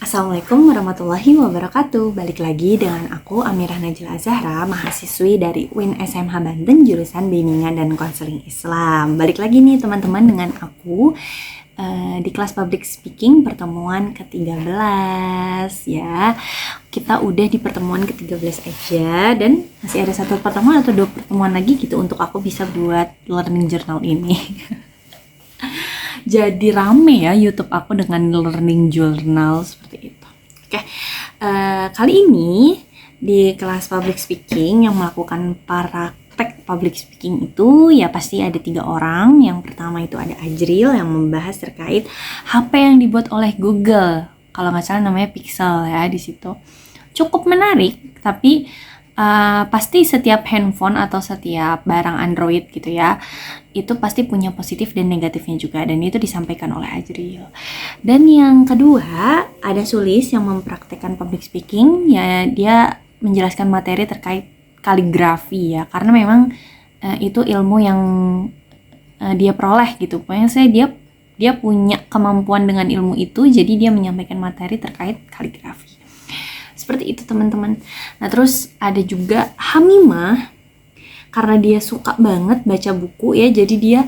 Assalamualaikum warahmatullahi wabarakatuh. Balik lagi dengan aku Amirah Najla Zahra, mahasiswi dari UIN SMH Banten jurusan Bimbingan dan Konseling Islam. Balik lagi nih teman-teman dengan aku di kelas Public Speaking pertemuan ke-13 ya. Kita udah di pertemuan ke-13 aja dan masih ada satu pertemuan atau dua pertemuan lagi gitu untuk aku bisa buat learning journal ini. Jadi rame ya YouTube aku dengan learning journal seperti itu. Oke, kali ini di kelas public speaking yang melakukan praktek public speaking itu ya pasti ada 3 orang. Yang pertama itu ada Ajril yang membahas terkait HP yang dibuat oleh Google. Kalau nggak salah namanya Pixel ya di situ. Cukup menarik, tapi pasti setiap handphone atau setiap barang Android gitu ya, itu pasti punya positif dan negatifnya juga, dan itu disampaikan oleh Ajril. Dan yang kedua ada Sulis yang mempraktekkan public speaking ya, dia menjelaskan materi terkait kaligrafi ya, karena memang itu ilmu yang dia peroleh gitu. Pokoknya dia punya kemampuan dengan ilmu itu, jadi dia menyampaikan materi terkait kaligrafi. Seperti itu teman-teman. Nah terus ada juga Hamimah, karena dia suka banget baca buku ya, jadi dia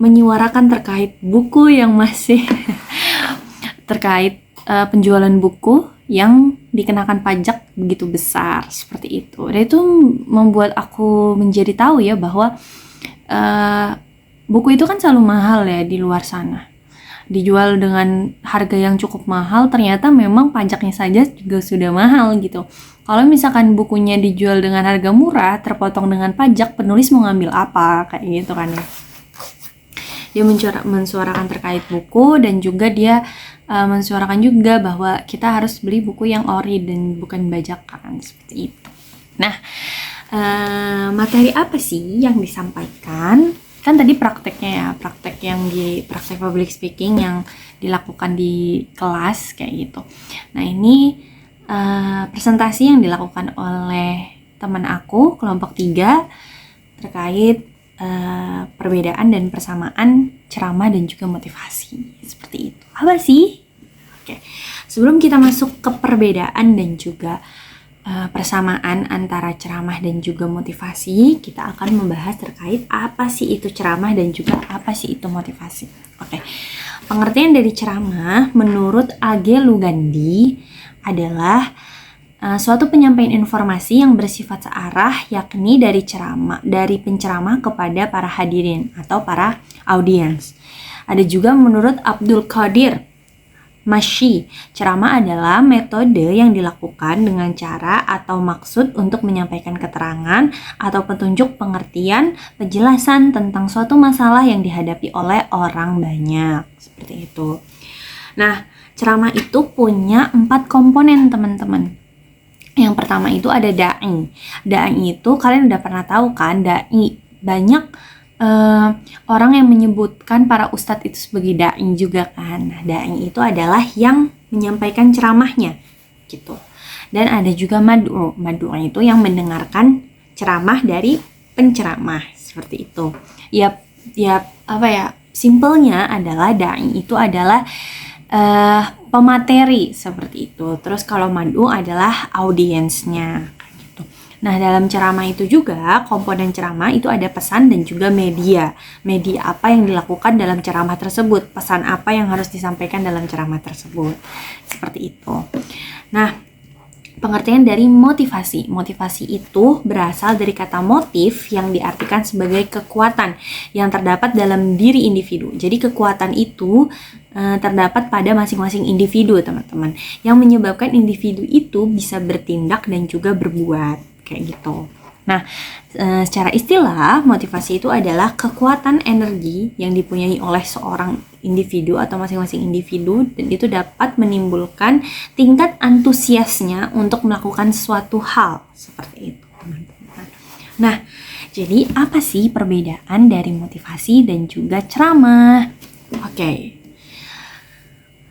menyuarakan terkait buku yang masih terkait penjualan buku yang dikenakan pajak begitu besar seperti itu. Dan itu membuat aku menjadi tahu ya bahwa buku itu kan selalu mahal ya di luar sana, dijual dengan harga yang cukup mahal, ternyata memang pajaknya saja juga sudah mahal gitu. Kalau misalkan bukunya dijual dengan harga murah, terpotong dengan pajak, penulis mau ngambil apa, kayak gitu kan ya. Dia mensuarakan terkait buku, dan juga dia mensuarakan juga bahwa kita harus beli buku yang ori dan bukan bajakan, seperti itu. Nah, materi apa sih yang disampaikan? Kan tadi prakteknya ya, praktek public speaking yang dilakukan di kelas kayak gitu. Nah ini presentasi yang dilakukan oleh teman aku kelompok 3 terkait perbedaan dan persamaan ceramah dan juga motivasi, seperti itu. Apa sih? Oke, sebelum kita masuk ke perbedaan dan juga persamaan antara ceramah dan juga motivasi, kita akan membahas terkait apa sih itu ceramah dan juga apa sih itu motivasi. Oke, pengertian dari ceramah menurut A.G. Lugandi adalah suatu penyampaian informasi yang bersifat searah, yakni dari penceramah kepada para hadirin atau para audiens. Ada juga menurut Abdul Qadir Masyi, ceramah adalah metode yang dilakukan dengan cara atau maksud untuk menyampaikan keterangan atau petunjuk pengertian, penjelasan tentang suatu masalah yang dihadapi oleh orang banyak. Seperti itu. Nah, ceramah itu punya 4 komponen teman-teman. Yang pertama itu ada da'i. Da'i itu kalian udah pernah tahu kan, da'i. Banyak orang yang menyebutkan para ustadz itu sebagai da'i juga kan. Nah, da'i itu adalah yang menyampaikan ceramahnya gitu. Dan ada juga mad'u. Mad'u itu yang mendengarkan ceramah dari penceramah, seperti itu. Ya apa ya? Simpelnya adalah da'i itu adalah pemateri seperti itu. Terus kalau mad'u adalah audiensnya. Nah, dalam ceramah itu juga, komponen ceramah itu ada pesan dan juga media. Media apa yang dilakukan dalam ceramah tersebut, pesan apa yang harus disampaikan dalam ceramah tersebut. Seperti itu. Nah, pengertian dari motivasi. Motivasi itu berasal dari kata motif yang diartikan sebagai kekuatan yang terdapat dalam diri individu. Jadi kekuatan itu terdapat pada masing-masing individu, teman-teman, yang menyebabkan individu itu bisa bertindak dan juga berbuat. Kayak gitu. Nah, secara istilah, motivasi itu adalah kekuatan energi yang dipunyai oleh seorang individu atau masing-masing individu, dan itu dapat menimbulkan tingkat antusiasnya untuk melakukan suatu hal. Seperti itu, teman-teman. Nah, jadi apa sih perbedaan dari motivasi dan juga ceramah? Oke.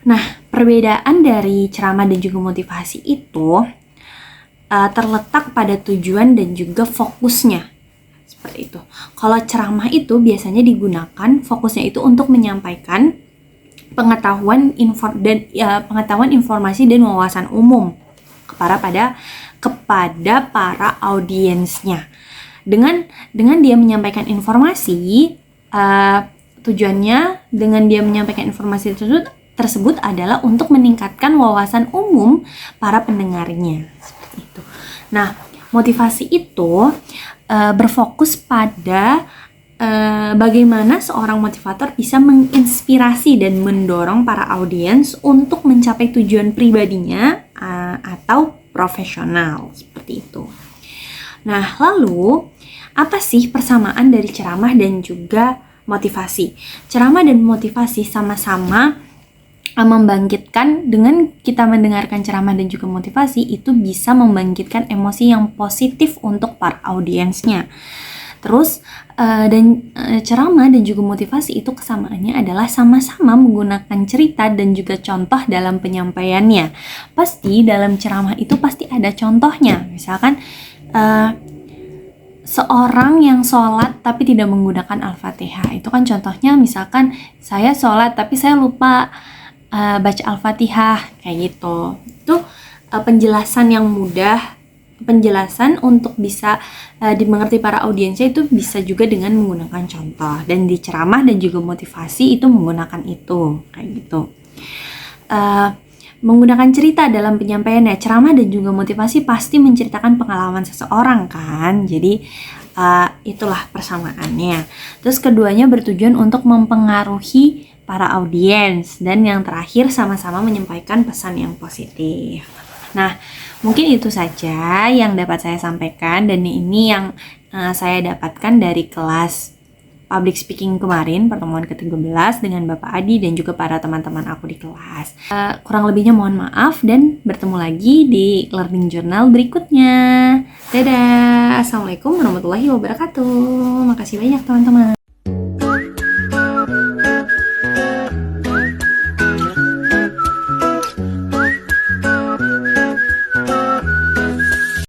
Nah, perbedaan dari ceramah dan juga motivasi itu terletak pada tujuan dan juga fokusnya. Seperti itu. Kalau ceramah itu biasanya digunakan fokusnya itu untuk menyampaikan pengetahuan informasi dan wawasan umum kepada para audiensnya. Dengan dia menyampaikan informasi, tujuannya dengan dia menyampaikan informasi tersebut adalah untuk meningkatkan wawasan umum para pendengarnya. Seperti itu. Nah, motivasi itu berfokus pada bagaimana seorang motivator bisa menginspirasi dan mendorong para audiens untuk mencapai tujuan pribadinya atau profesional, seperti itu. Nah, lalu apa sih persamaan dari ceramah dan juga motivasi? Ceramah dan motivasi sama-sama membangkitkan. Dengan kita mendengarkan ceramah dan juga motivasi, itu bisa membangkitkan emosi yang positif untuk para audiensnya. Terus ceramah dan juga motivasi itu kesamaannya adalah sama-sama menggunakan cerita dan juga contoh dalam penyampaiannya. Pasti dalam ceramah itu pasti ada contohnya. Misalkan seorang yang sholat tapi tidak menggunakan Al-Fatihah, itu kan contohnya. Misalkan saya sholat tapi saya lupa baca Al-Fatihah, kayak gitu. Itu penjelasan yang mudah, penjelasan untuk bisa dimengerti para audiensnya itu bisa juga dengan menggunakan contoh. Dan di ceramah dan juga motivasi itu menggunakan itu, kayak gitu. Menggunakan cerita dalam penyampaiannya. Ceramah dan juga motivasi pasti menceritakan pengalaman seseorang kan. Jadi itulah persamaannya. Terus keduanya bertujuan untuk mempengaruhi para audiens, dan yang terakhir sama-sama menyampaikan pesan yang positif. Nah, mungkin itu saja yang dapat saya sampaikan, dan ini yang saya dapatkan dari kelas public speaking kemarin, pertemuan ke-13 dengan Bapak Adi dan juga para teman-teman aku di kelas. Kurang lebihnya mohon maaf, dan bertemu lagi di learning journal berikutnya. Dadah, Assalamualaikum warahmatullahi wabarakatuh. Makasih banyak teman-teman.